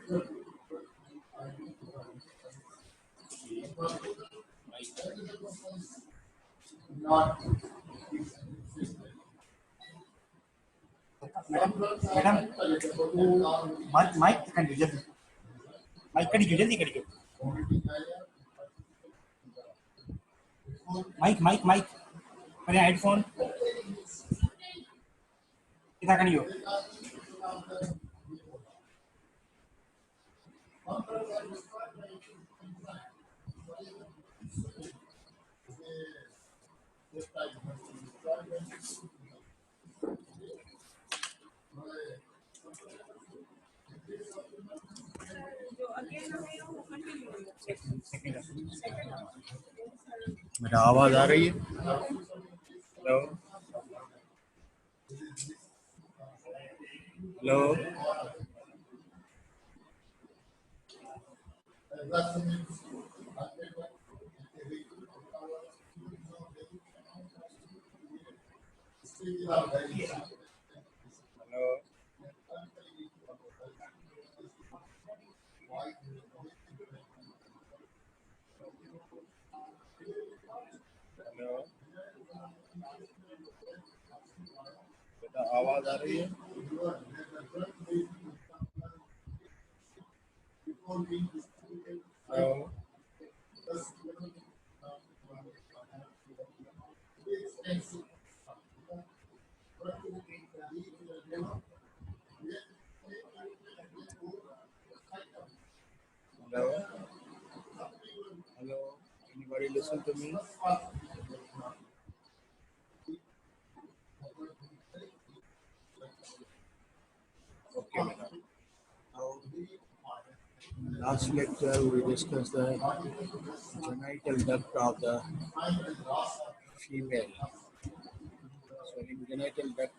Madam mic mic कड़ी जल्दी mic कड़ी जल्दी कड़ी माइक माइक माइक अरे हेडफोन कितना कड़ी हो मेरा आवाज आ रही है? हेलो हेलो हेलो हेलो बेटा आवाज आ रही है? Hello hello hello anybody listen to me? Okay, madam. Last lecture we discussed the genital duct of the female. So in genital duct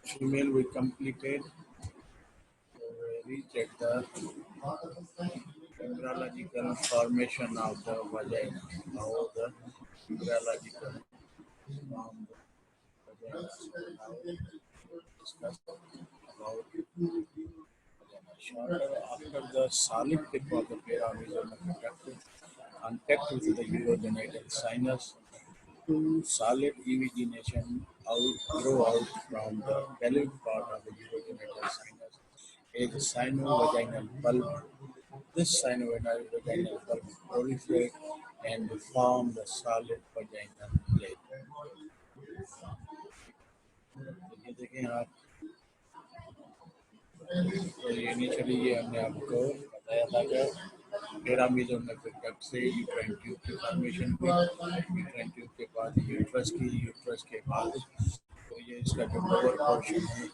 female we completed, we reached at the embryological formation of the vagina. How the embryological form the vagina. So now we discuss about shorter after the solid tip of the pyramidal contact with the urogenital sinus to solid evagination grow out from the pelvic part of the urogenital sinus is a sinovaginal bulb. This sinovaginal bulb proliferate and form the solid vaginal plate. ये देखें आप, तो initially ये हमने आपको बताया था कि pyramidal duct से यूट्राइन ट्यूब की फॉर्मेशन हुई, यूट्राइन ट्यूब के बाद यूट्रस के बाद तो ये इसका जो लोअर पोर्शन है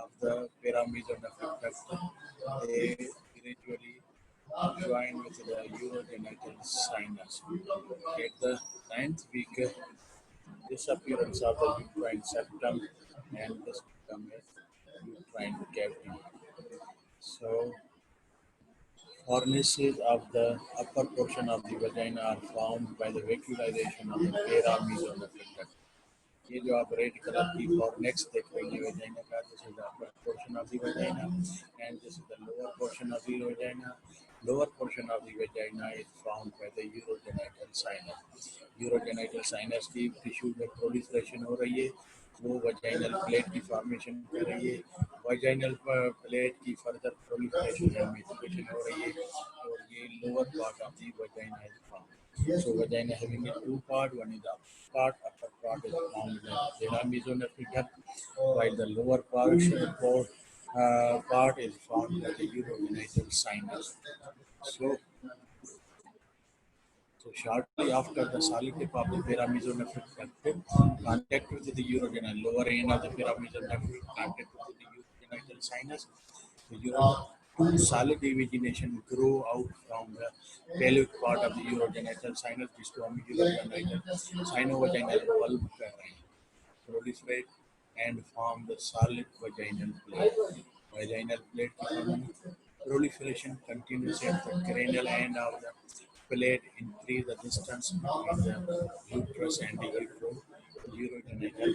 of the pyramidal duct, they gradually join with the urogenital sinus. At the 9th week, disappearance of the uterine septum and this become a uterine cavity. So cornices of the upper portion of the vagina are formed by the vacuolization of the pyramidal duct. ये जो आप red colour की कॉर्नेक्स देख रही है vagina का, this is the upper portion of the vagina and this is the lower portion of the vagina. Lower portion of the vagina is found by the urogenital sinus. Urogenital sinus की tissue में proliferation हो रही है, वो vaginal plate की formation कर रही है. वजाइनल प्लेट की फर्दर प्रोलिफरेशन एंड मैच्योरेशन हो रही है और ये lower part of the vagina is found. So vagina having a two part, one is the upper part is found in the pyramidal duct, while the lower part is found by the urogenital sinus. So shortly after the solid tip of the pyramidal duct contact with the urogenital lower end of the pyramidal duct contact with the urogenital sinus, two solid evagination grow out from the pelvic part of the urogenital sinus, जिसको हम urogenital sinovaginal bulb कह रहे हैं, proliferate and form the solid vaginal plate. Vaginal plate proliferation continues at the cranial end of the plate, increase the distance between the uterus and the urogenital.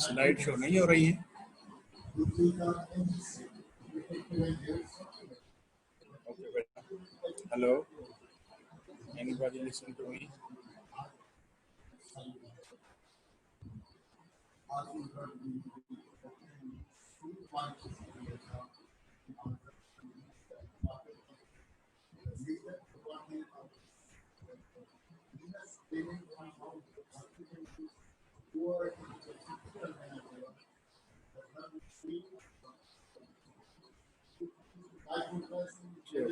Slide show नहीं हो रही है। Okay बेटा, hello, anybody listen to me?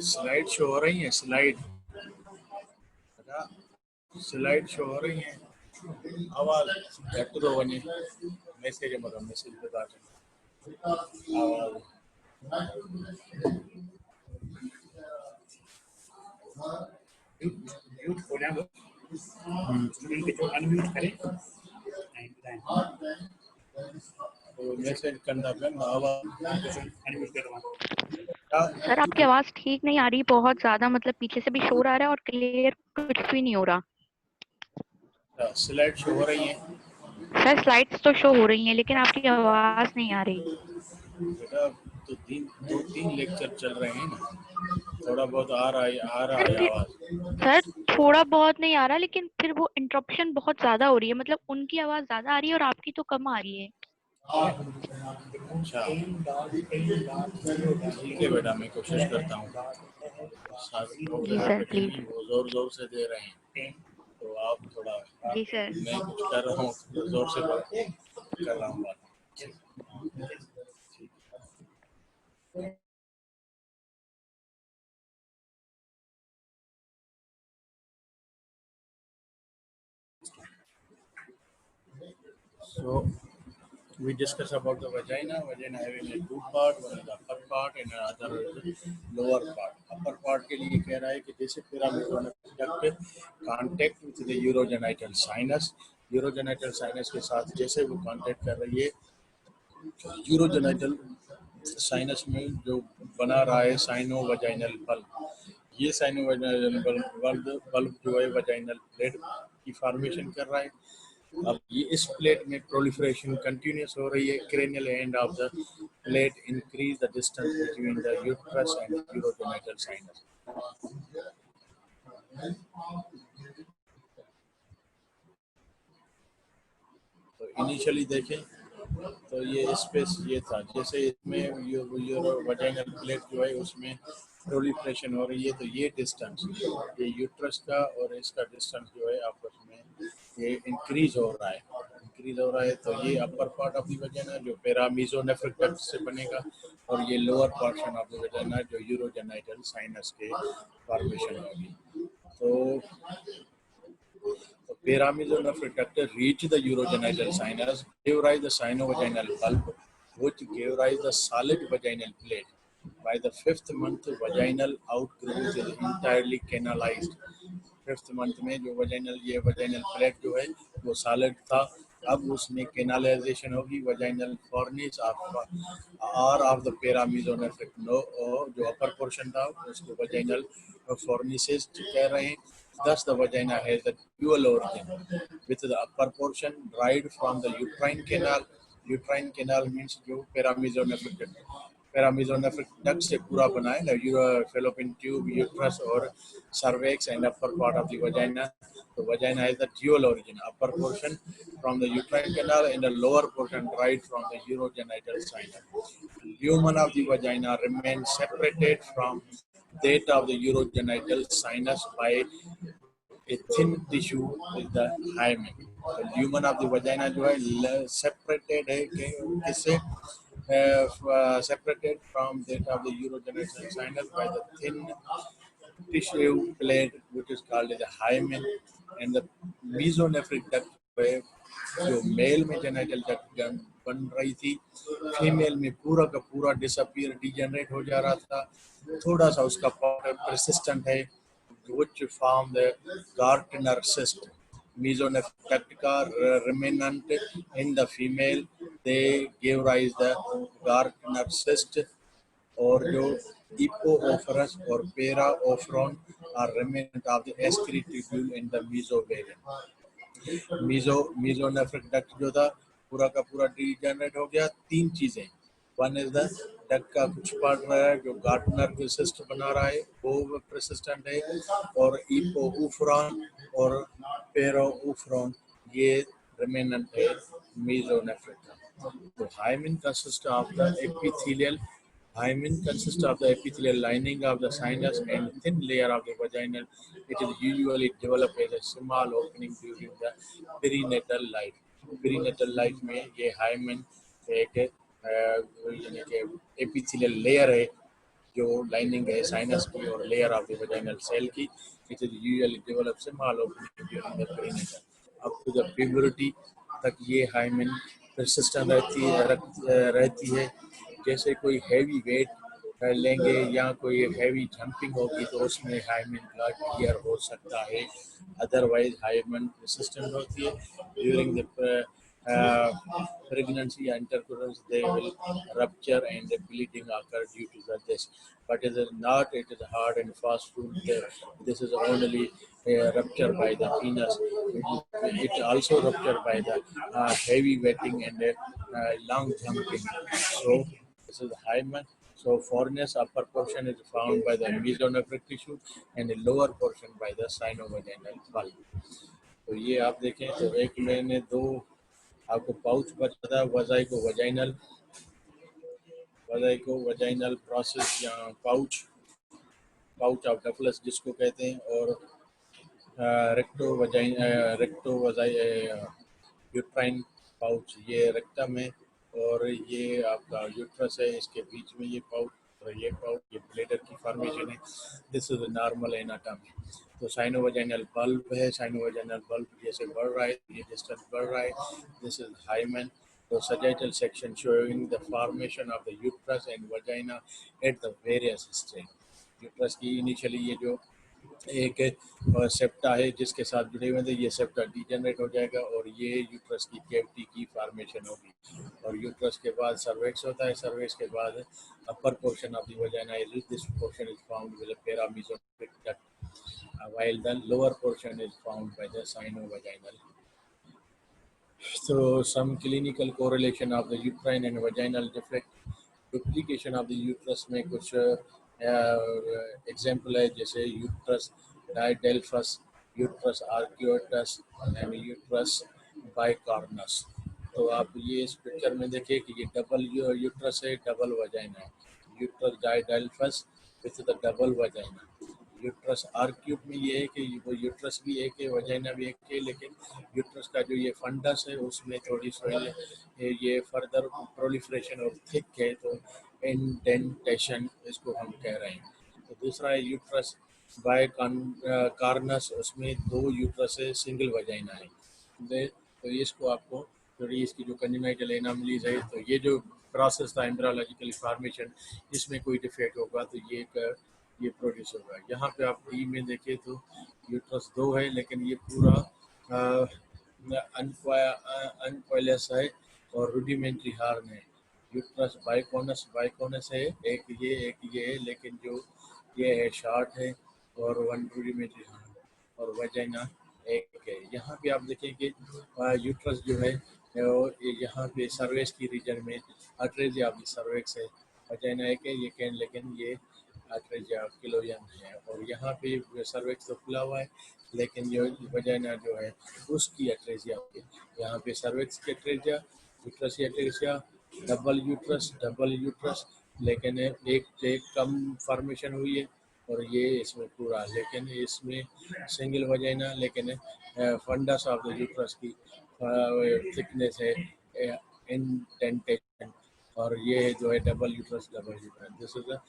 Slide show हो रही है? Slide slide show हो रही है? आवाज ಎತ್ತುದು ಬನ್ನಿ, ಮೆಸೇಜ್ ಮಗ ಮೆಸೇಜ್ बताते आवाज म्यूट हो जाए स्टूडेंट को अनम्यूट करें तो मैसेज करना पड़ेगा। आवाज अनम्यूट करवा। सर आपकी आवाज ठीक नहीं आ रही, बहुत ज्यादा, मतलब पीछे से भी शोर आ रहा है और क्लियर कुछ भी नहीं हो रहा। स्लाइड शो हो रही है? सर स्लाइड्स तो शो हो रही हैं लेकिन आपकी आवाज नहीं आ रही। बेटा तो दो तीन लेक्चर चल रहे हैं ना, थोड़ा बहुत आ रहा है आवाज। सर थोड़ा बहुत नहीं आ रहा, लेकिन फिर वो इंटरप्शन बहुत ज्यादा हो रही है, मतलब उनकी आवाज ज्यादा आ रही है और आपकी तो कम आ रही है। अच्छा ठीक है बेटा, मैं कोशिश करता हूँ। जी सर प्लीज। वो जोर जोर से दे रहे हैं तो आप थोड़ा, जी सर। मैं कुछ कर रहा हूँ जोर से कर रहा हूँ बात। So we discuss about the vagina having a two part, one is the upper part and another is the lower part. Upper part के लिए कह रहा है कि जैसे pyramidal duct contact with the urogenital sinus, urogenital sinus के साथ जैसे वो contact कर रही है, urogenital sinus में जो बना रहा है साइनोवजाइनल बल्ब, ये साइनोवजाइनल बल्ब जो है वजाइनल प्लेट की फॉर्मेशन कर रहा है। अब ये इस प्लेट में प्रोलिफरेशन कंटिन्यूस हो रही है। Cranial end of the plate increase the distance between the uterus and urogenital sinus. तो इनिशियली देखें तो ये स्पेस ये था, जैसे इसमें वजाइनल प्लेट जो है उसमें प्रोलिफरेशन हो रही है, तो ये डिस्टेंस, ये यूट्रस का और इसका डिस्टेंस जो है आपस में ये इंक्रीज हो रहा है। तो ये upper part of the vagina जो पेरामीजोनेफ्रिक डक्ट से बनेगा और ये lower portion of the vagina जो यूरोजेनिटल साइनस के फॉर्मेशन होगी। तो paramesonephric duct reach the urogenital sinus, give rise the sinovaginal bulb which give rise the solid vaginal plate. By the 5th month vaginal outgrowth is entirely canalized. 5th month में जो ये vaginal plate जो है वो solid था, अब उसमें canalization होगी। vaginal fornix of the peramezonefric जो upper portion था उसको vaginal fornices कह रहे हैं। Thus the vagina has a dual origin with the upper portion derived from the uterine canal. Uterine canal means जो पेरामीजोनेफ्रिक डक्ट से पूरा बना है ना, fallopian tube, uterus और cervix and upper part of the vagina. So vagina has a dual origin, upper portion from the uterine canal and the lower portion derived from the urogenital sinus. Lumen of the vagina remains separated from that of the urogenital sinus by a thin tissue is the hymen. The lumen of the vagina जो है separated है किससे, separated from that of the urogenital sinus by the thin tissue plate which is called as the hymen, and the mesonephric duct जो mail में genital duct बन रही थी, female में पूरा का पूरा डिसअपीयर डिजेनरेट हो जा रहा था। थोड़ा सा उसका पार्ट परसिस्टेंट है which form the Gartner cyst. Mesonephric duct का remnant in the female, they give rise the Gartner cyst, और जो Epoophoros और Paraophron are remnant of the excrete tubule in the mesovarium. mesonephric duct जो था पूरा का पूरा डीजेनरेट हो गया। तीन चीजें, वन इज द डक का कुछ पार्ट रहा है जो गार्टनर के सिस्ट बना रहा है वो persistent है, और ईपो ऊफ्रॉन और पेरो ऊफ्रॉन ये रिमेनेंट है mesonephrica। तो hymen consists of the epithelial Hymen consists of the epithelial lining of the sinus and thin layer of the vaginal. It is usually developed as a small opening during the perinatal life. Perinatal life में ये hymen एक यानी कि epithelial layer है जो lining है sinus की और layer of the vaginal cell की। It is usually develop small opening during the perinatal up to the puberty तक ये हाइमेन persistent रहती है। जैसे कोई हैवी वेट लेंगे या कोई हैवी जंपिंग होगी तो उसमें हाइमेन का टियर हो सकता है, अदरवाइज हाइमेन persistent होती है। During the pregnancy and intercourse they will rupture and the bleeding occur due to this, but it is not, it is hard and fast food. This is only rupture by the penis. It also rupture by the heavy wetting and long jumping. So this is hymen. So foreigners upper portion is found by the mesonephric tissue and the lower portion by the sinovaginal bulb. तो ये आप देखें तो एक मैंने दो आपको pouch बचा था वजाइको वजाइनल प्रोसेस या पाउच ऑफ डफलस जिसको कहते हैं, और रेक्टो यूट्राइन पाउच ये रेक्टम है, और ये आपका यूट्रस है, इसके बीच में ये पाउच और ये ब्लेडर की फॉर्मेशन है। This is normal anatomy. तो साइनोवेजाइनल बल्ब है, साइनोवेजाइनल बल्ब जैसे बढ़ रहा है ये डिस्टेंस बढ़ रहा है। This is hymen. तो sagittal section showing the formation of the uterus and vagina at the various stage। Uterus की इनिशियली ये जो एक सेप्टा है जिसके साथ जुड़े हुए थे, ये सेप्टा डिजेनरेट हो जाएगा और ये यूट्रस की कैविटी की फॉर्मेशन होगी, और यूट्रस के बाद सर्वेक्स होता है, सर्वेक्स के बाद अपर portion of the vagina is this portion is found with paramesonephric duct while the lower portion is found by the sinovaginal। So some clinical correlation of the uterine and vaginal defect, duplication of the uterus में कुछ example है, जैसे uterus didelphys, uterus arcuatus and uterus bicornis. तो आप ये इस picture में देखिए कि ये डबल यूट्रस है, डबल वजाइना है। Uterus didelphys with the double vagina. Uterus arcuate में ये है कि वो यूट्रस भी एक है, वजाइना भी एक है, लेकिन यूट्रस का जो ये फंडस है उसमें थोड़ी सी ये फर्दर प्रोलिफरेशन और थिक है, तो इंडेंटेशन इसको हम कह रहे हैं। तो दूसरा है यूट्रस बाय कार्नस, उसमें दो यूट्रस है, सिंगल वजाइना है। तो इसको आपको थोड़ी इसकी जो कंजेनाइटल एनोमलीज है, तो ये जो प्रोसेस था एम्ब्रियोलॉजिकल फॉर्मेशन, इसमें कोई डिफेक्ट होगा तो ये प्रोड्यूस होगा। यहाँ पे आप डी में देखें तो यूट्रस दो है, लेकिन ये पूरा अनक्वाइलस है और रुडिमेंट्री हार्न है। यूट्रस बाइकोनस है, एक ये है, लेकिन जो ये है शॉर्ट है और वन रुडिमेंट्री हार्न, और वजाइना एक है। यहाँ पे आप देखें कि यूट्रस जो है यहाँ पे सर्वेक्स की रीजन में अट्रेजिया ऑफ द सर्वेक्स है, वजाइना एक है, ये लेकिन ये अट्रेजिया किलोयम है, और यहाँ पे सर्वेक्स तो खुला हुआ है, लेकिन जो वजाइना जो है उसकी अट्रेजिया है। यहाँ पे सर्वेक्स की अट्रेजिया, यूट्रस की अट्रेजिया, डबल यूट्रस, लेकिन एक कम फॉर्मेशन हुई है, और ये इसमें पूरा, लेकिन इसमें सिंगल वजाइना, लेकिन फंडस ऑफ द यूट्रस की थिकनेस है, इंडेंटेशन, और ये जो है double uterus. This is the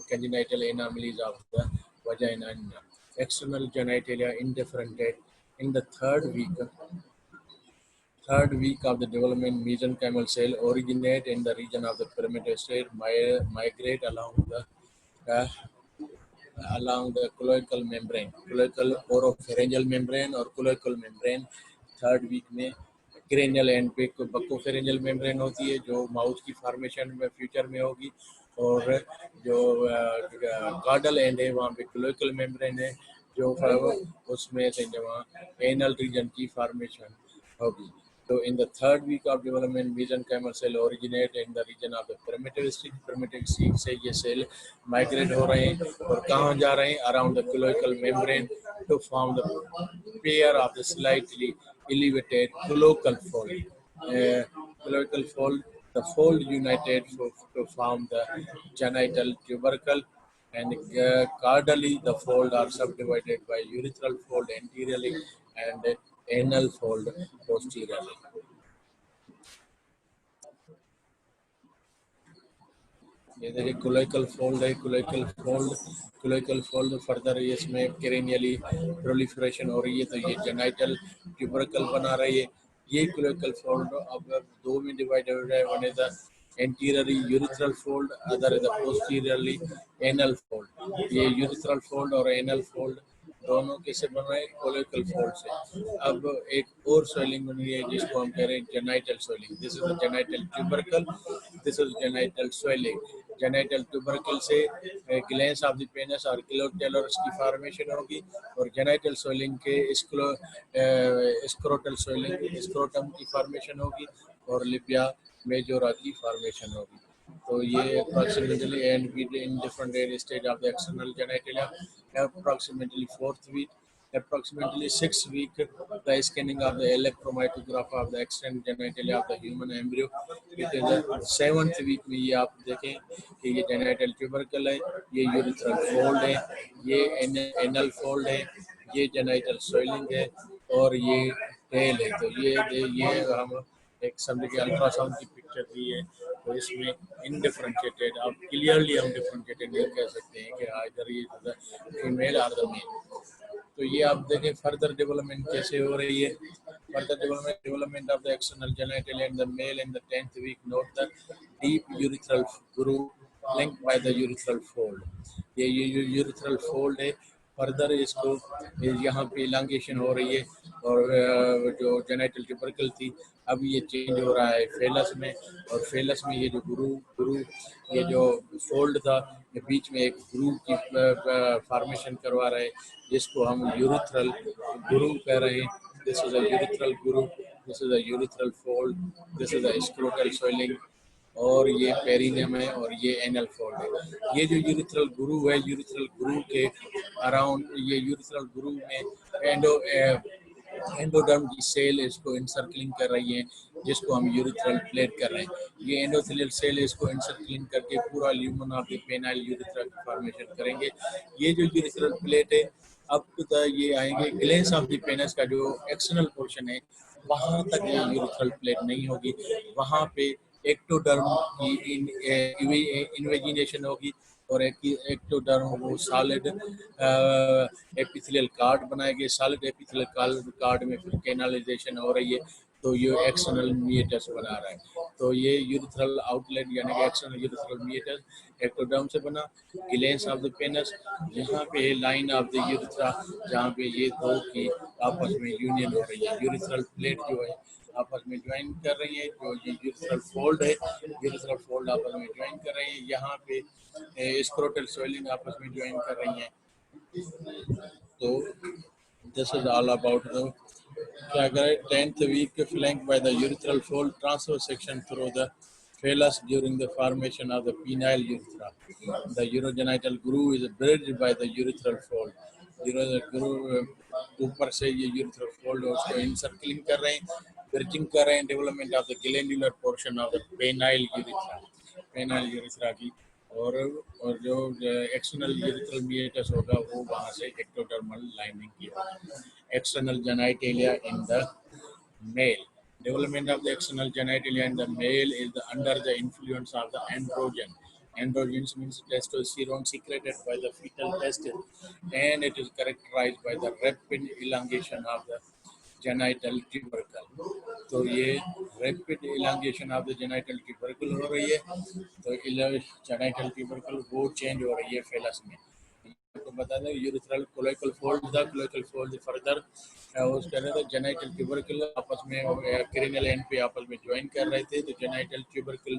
congenital anomalies of the vagina and external genitalia indifferentiate in the third week of the development. Mesenchymal cell originate in the region of the perimeter state, migrate along the cloacal membrane, cloacal oropharyngeal membrane और cloacal membrane। Third week में cranial and पे buccopharyngeal membrane होती है जो mouth की formation में future में होगी, और जो कॉर्डल एंड है वहाँ पे क्लोइकल मेम्ब्रेन है जो उसमें से जहाँ एनल रीजन की फॉर्मेशन होगी। So in the third week of development, mesenchymal cell originate in the region of the primitive stage. Primitive stage से ये cell migrate हो रहे हैं और कहाँ जा रहे हैं? Around the cloacal membrane to form the pair of the slightly elevated cloacal fold. Cloacal fold, the fold united to form the genital tubercle, and caudally the fold are subdivided by urethral fold anteriorly and anal fold posteriorly. ये देखिए कोलोइकल fold है, कोलोइकल fold further इसमें cranially proliferation हो रही है, तो ये genital tubercle बना रही है। ये कोलोइकल फोल्ड अब दो में डिवाइड हो रहा है, one is the anteriorly urethral fold, other is the posteriorly anal fold. ये यूरिथ्रल फोल्ड और एनल फोल्ड दोनों कैसे बन रहे हैं? कोलोइकल फोल्ड से। अब एक और स्वेलिंग बन रही है जिसको हम कह रहे हैं genital swelling. This is the genital tubercle, this is genital swelling. Genital tubercle से ग्लैंड्स ऑफ द पेनिस और क्लोटेलर्स की फॉर्मेशन होगी, और जेनाइटल स्वेलिंग के स्क्रोटल स्वेलिंग, स्क्रोटम की फॉर्मेशन होगी, और लिबिया मेजोरा की फॉर्मेशन होगी। तो ये approximately and in different stage of the external genitalia, approximately fourth week, approximately 6th week, the scanning of the electromyograph of the external genitalia of the human embryo. It is the 7th week में ये आप देखें कि ये genital tubercle है, ये urethral fold है, ये anal fold है, ये genital swelling है, और ये tail है। तो ये हम एक समझ के अल्ट्रासाउंड की पिक्चर दी है, तो इसमें इनडिफरेंशिएटेड, अब क्लियरली हम डिफरेंशिएटेड नहीं कह सकते हैं कि इधर ये फीमेल और द मेल। तो ये आप देखें फर्दर डेवलपमेंट कैसे हो रही है। Further development of the external genital in the male in the 10th week, note the deep urethral groove linked by the urethral fold. ये यूरिथ्रल फोल्ड है, फर्दर इसको यहाँ पे इलांगेशन हो रही है, और जो जेनिटल ट्यूबरकल थी अब ये चेंज हो रहा है फेलस में, और फेलस में ये जो ग्रूव ये जो फोल्ड था ये बीच में एक ग्रूव की फॉर्मेशन करवा रहा है, जिसको हम यूरिथ्रल ग्रूव कह रहे हैं। This is a urethral groove, this is a urethral fold, this is a scrotal swelling, और ये पेरिनियम है, और ये एनल फोल्ड है। ये जो यूरिथ्रल ग्रूव है, यूरिथ्रल ग्रूव के अराउंड, ये यूरिथ्रल ग्रूव में एंडोडर्म की सेल इसको इंसर्कलिंग कर रही है, जिसको हम यूरिथ्रल प्लेट कर रहे हैं। ये एंडोथेलियल सेल इसको इंसर्कलिंग करके पूरा lumen of the penile urethra की फॉर्मेशन करेंगे। ये जो यूरिथ्रल प्लेट है, अब तो ये आएंगे ग्लैंड्स ऑफ द पेनिस का जो एक्सटर्नल पोर्शन है, वहां तक ये यूरिथ्रल प्लेट नहीं होगी, वहां पे एक्टोडर्म की इन्वेजिनेशन होगी, और एक्टोडर्म वो सॉलिड एपिथेलियल कार्ड बनाएंगे। सॉलिड एपिथेलियल कार्ड में फिर कैनालाइजेशन हो रही है, तो ये एक्सटर्नल मीएटस बना रहा है। तो ये यूरिथ्रल आउटलेट यानी कि एक्सटर्नल यूरिथ्रल मीएटस एक्टोडर्म से बना। ग्लैंड्स ऑफ द पेनिस, यहाँ पे लाइन ऑफ द यूरिथ्रा, जहाँ पे ये दो की आपस में यूनियन हो रही है। यूरिथ्रल प्लेट जो है आपस में ज्वाइन कर रही है, जो ये यूरिथ्रल फोल्ड है, यूरिथ्रल फोल्ड आपस में ज्वाइन कर रही है। यहाँ पे स्क्रोटल स्वेलिंग आपस में ज्वाइन कर रही हैं। तो this is all about the क्या करें 10th week flanked by the urethral fold, transverse section through the phallus during the formation of the penile urethra. The urogenital groove is bridged by the urethral fold. Urethral groove ऊपर से ये urethral fold उसको encircling कर रहे हैं, bridging कर रहे हैं development of the glandular portion of the penile urethra की, और जो एक्सटर्नल यूरिथ्रल मीएटस होगा वो वहाँ से एक्टोडर्मल लाइनिंग की होगी। External genitalia in the male, development of the external genitalia in the male is under the influence of the androgen. Androgens means testosterone secreted by the fetal testes, and it is characterized by the rapid elongation of the genital tubercle. तो ये rapid elongation of the genital tubercle हो रही है, तो genital tubercle वो change हो रही है फेलस में। तो बता दें यूरिथ्रल कोलोइकल फोल्ड था, कोलोइकल फोल्ड फर्दर उसके अंदर जेनिटल ट्यूबरकल आपस में क्रेनियल एंड पे आपस में ज्वाइन कर रहे थे, तो जेनिटल ट्यूबरकल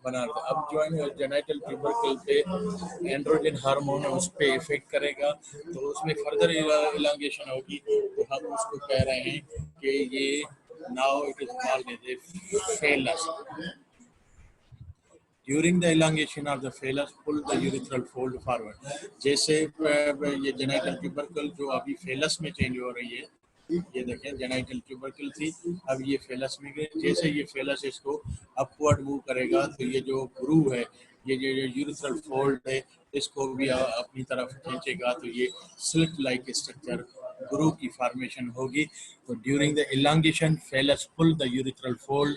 बना रहे थे। अब ज्वाइन जेनिटल ट्यूबरकल पे एंड्रोजन हार्मोन उस पे इफेक्ट करेगा, तो उसमें फर्दर इलांगेशन होगी, तो हम उसको कह रहे हैं कि ये Now it is called as a phallus. During the elongation of the phallus, pull the urethral fold forward. जैसे ये genital tubercle जो अभी phallus में change हो रही है, ये देखें genital tubercle थी, अब ये phallus में गई. जैसे ये phallus इसको upward move करेगा, तो ये जो groove है, ये जो urethral fold है, इसको भी अपनी तरफ खींचेगा, तो ये slit like structure groove की formation होगी. तो during the elongation, phallus pull the urethral fold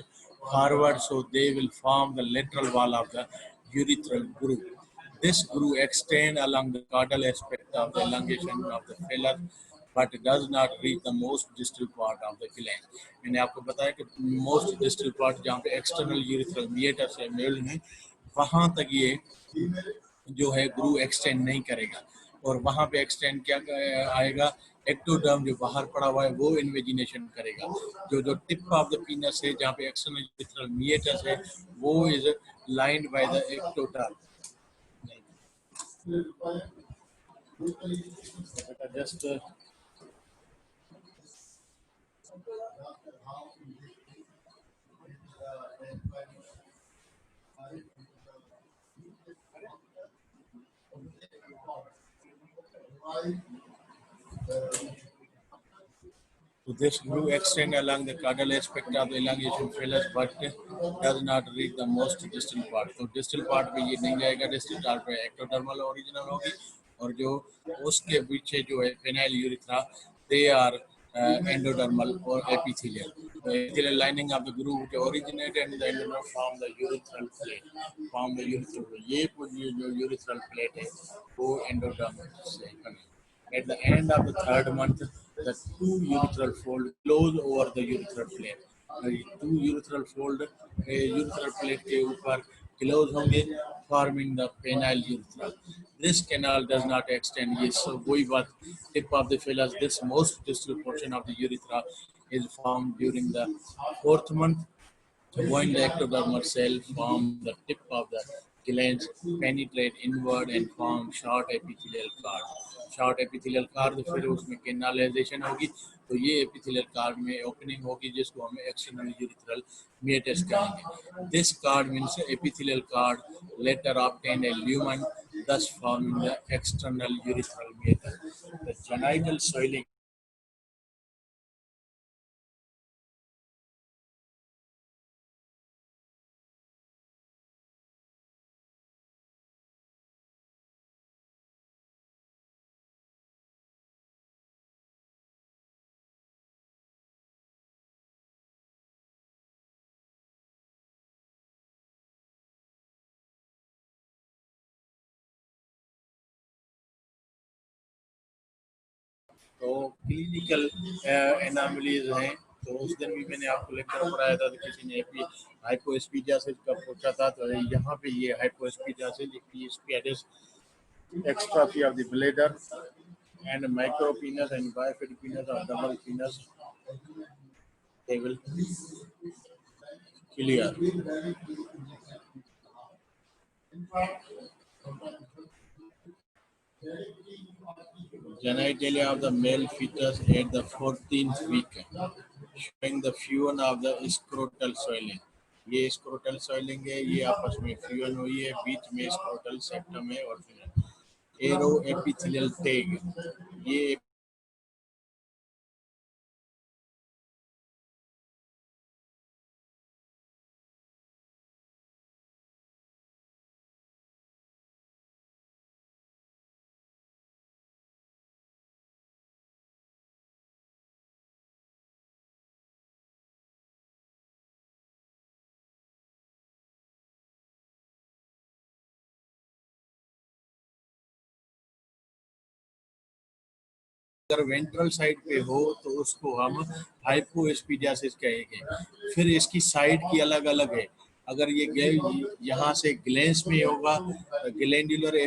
forward, so they will form the lateral wall of the urethral groove. This groove extends along the caudal aspect of the elongation of the phallus, but it does not reach the most distal part of the gland. मैंने आपको बताया कि most distal part जहाँ पे external urethral meatus है mail में, वहाँ तक ये जो है ग्रू एक्सटेंड नहीं करेगा, और वहाँ पे एक्सटेंड क्या आएगा, एक्टोडर्म जो बाहर पड़ा हुआ है वो इन्वेजिनेशन करेगा. जो टिप ऑफ द पीनस है जहाँ पे एक्सटर्नल यूरिथ्रल मीएटस है वो is lined by the ectoderm. Just So this groove extends along the caudal aspect of the elongation phallus, but does not reach the most distal part. तो distal part पे ये नहीं जाएगा, distal part पे ectodermal original होगी, और जो उसके पीछे जो है penile urethra, they are endodermal or epithelial. The epithelial lining of the groove के originate and the endodermal form the urethral plate. Form the urethral plate. ये जो urethral plate है वो endodermal से बनी. At the end of the third month, the two urethral fold close over the urethral plate. Two urethral fold urethral plate के ऊपर close होंगे, forming the penile urethra. This canal does not extend. Yes, so वही बात, tip of the phallus, this most distal portion of the urethra is formed during the fourth month. When the ectodermal cell form the tip of the glands, penetrate inward and form short epithelial cord. Short epithelial cord, फिर उसमें canalization होगी, तो ये epithelial cord में opening होगी जिसको हम external urethral meatus कहेंगे. This cord means epithelial cord later obtain a lumen, thus forming the external urethral meatus. The genital swelling तो क्लिनिकल एनामलीज हैं. तो उस दिन भी मैंने आपको लेक्चर पढ़ाया था, तो किसी ने हाइपोएस्पीडियासिस का पूछा था, तो यहाँ पे ये hypospadias, epispadias, exstrophy of the bladder and micropenis and bifid penis और double penis, they will clear. Genitalia of the male fetus at the 14th week, showing the fusion of the scrotal swelling. ये scrotal swelling है, ये आपस में fusion हुई है, बीच में scrotal septum है और फिर aero epithelial tag. ये अगर वेंट्रल साइड पे हो तो उसको हम हाइपोएस्पीडियासिस कहेंगे. फिर इसकी साइड की अलग अलग है. अगर ये यहाँ से ग्लैंस में होगा तो ग्लैंडुलर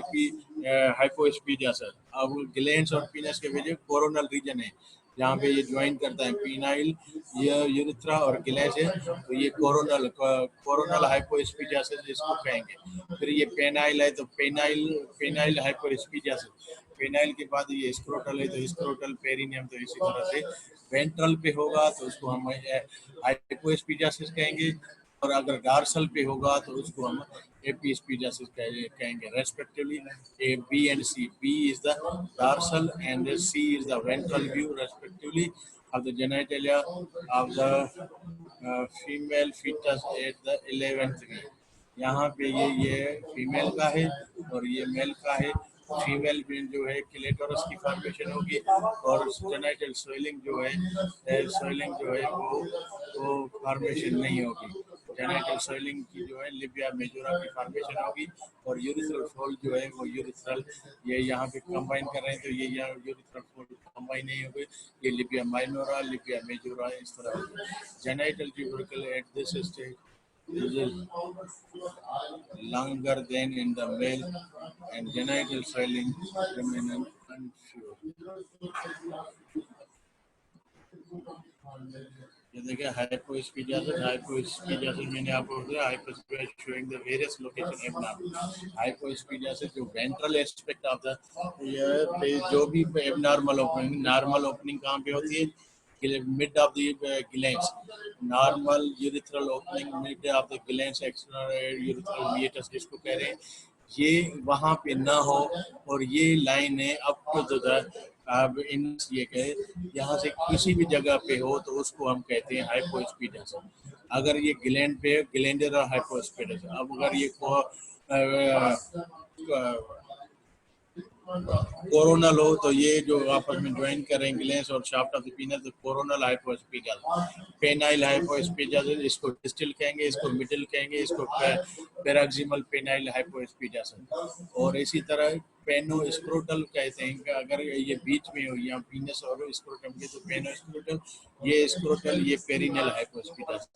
हाइपोएस्पीडियासिस. अब ग्लैंस और पीनस के बीच कोरोनल रीजन है जहाँ पे ये ज्वाइन करता है पीनाइल, ये यूरिथ्रा और ग्लैंस है, तो ये कोरोनल हाइपोएस्पीडियासिस इसको कहेंगे. फिर ये पेनाइल है तो पेनाइल हाइपोएस्पीडियासिस. पेनाइल के बाद ये स्क्रोटल है, तो स्क्रोटल पेरिनियम, तो इसी तरह से वेंट्रल पे होगा तो उसको हम हाइपोएस्पिडियासिस कहेंगे, और अगर डार्सल पे होगा तो उसको हम एपिस्पिडियासिस कहेंगे respectively. A B and C, B is the dorsal and C is the ventral view respectively of the genitalia of the female fetus at the 11th week। यहाँ पे ये फीमेल का है और ये मेल का है। फीमेल में जो है क्लेटोरस की फॉर्मेशन होगी, और जेनाइटल स्वेलिंग जो है वो फॉर्मेशन नहीं होगी। जेनाइटल स्वेलिंग की जो है लिबिया मेजोरा की फॉर्मेशन होगी, और यूरिथ्रल फोल्ड जो है वो यूरिथ्रल, ये यहाँ पे कंबाइन कर रहे हैं तो ये यहाँ यूरिथ्रल फोल्ड कंबाइन नहीं होगी, ये लिबिया माइनोरा, लिबिया मेजोरा इस तरह होगी। Genital tubercle at this stage is longer than in the male, and genital swelling remain unsure। ये देखिए हाइपोस्पिडियासिस मैंने आपको बताया, hypospadias showing the various location abnormal. Hypospadias जो वेंट्रल एस्पेक्ट ऑफ द, ये जो भी एब्नॉर्मल ओपनिंग, नॉर्मल ओपनिंग कहाँ पे होती है? Mid of the glands, normal urethral opening mid of the glands, external urethral meatus जिसको कह रहे हैं, ये वहाँ पे ना हो, और ये लाइन है अप टू द अब इन ये कहे यहाँ से किसी भी जगह पे हो तो उसको हम कहते हैं हाइपोस्पिडियासिस। अगर ये ग्लैंड पे ग्लैंडुलर हाइपोस्पिडियासिस, अब अगर ये कोरोनल हो तो ये जो आपस में ज्वाइन करें ग्लैंड्स और शाफ्ट ऑफ द पीनस, तो कोरोनल हाइपोस्पिडियासिस। पेनाइल हाइपोस्पिडियासिस इसको डिस्टल कहेंगे, इसको मिडिल कहेंगे, इसको पैराक्सिमल पेनाइल हाइपोस्पिडियासिस। और इसी तरह पेनो स्क्रोटल कहते हैं कि अगर ये बीच में हो या पीनस और स्क्रोटम के, तो पेनो स्क्रोटल, ये स्क्रोटल, ये पेरिनियल हाइपोस्पिडियासिस।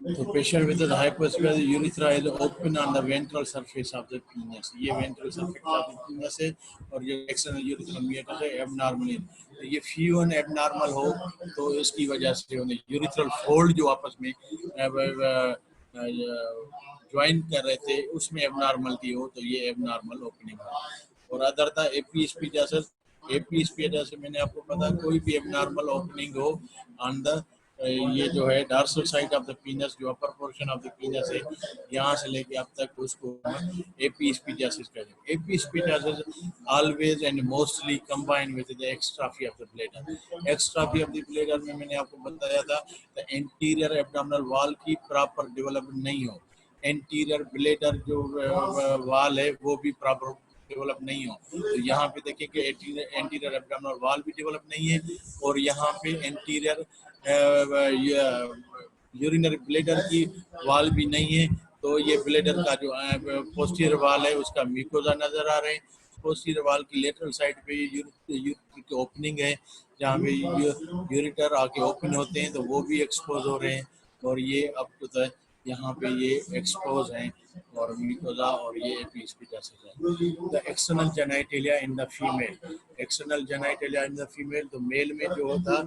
तो patient with the hypospadias urethra is open on the ventral surface of the penis। ये ventral surface of the penis है, और ये external urethral meatus है abnormal है। तो ये फ्यून एबनॉर्मल हो तो इसकी वजह से उन्हें यूरिथ्रल फोल्ड जो आपस में ज्वाइन कर रहे थे उसमें एबनॉर्मलिटी हो तो ये एबनॉर्मल ओपनिंग है। और अदर था एपिस्पिडियासिस। एपिस्पिडियासिस मैंने आपको पता, कोई भी एबनॉर्मल ओपनिंग हो ऑन द, ये जो है dorsal side of the penis, जो upper portion of the penis है, यहाँ से लेके अब तक, उसको एपिस्पिडियासिस कहते हैं। Epispadias always and mostly combine with the exstrophy of the bladder. Exstrophy of the bladder में मैंने आपको बताया था द एंटीरियर एब्डोमिनल वॉल की प्रॉपर डेवलपमेंट नहीं हो, एंटीरियर ब्लैडर जो वॉल है वो भी प्रॉपर डेवलप नहीं हो। तो यहाँ पे देखिए कि एंटीरियर एब्डोमिनल वॉल भी डेवलप नहीं है, और यहाँ पे एंटीरियर यूरिनरी ब्लैडर की वॉल भी नहीं है। तो ये ब्लैडर का जो पोस्टीरियर वॉल है उसका म्यूकोजा नजर आ रहे हैं। पोस्टीरियर वॉल की लेटरल साइड पे यूरिटर की ओपनिंग है, जहाँ पे यूरिटर आके ओपन होते हैं, तो वो भी एक्सपोज हो रहे हैं, और ये अब तो यहाँ पे ये एक्सपोज हैं, और म्यूकोजा और ये एपिस्पिडियासिस है। The external genitalia in the female, external genitalia in the female, तो मेल में जो होता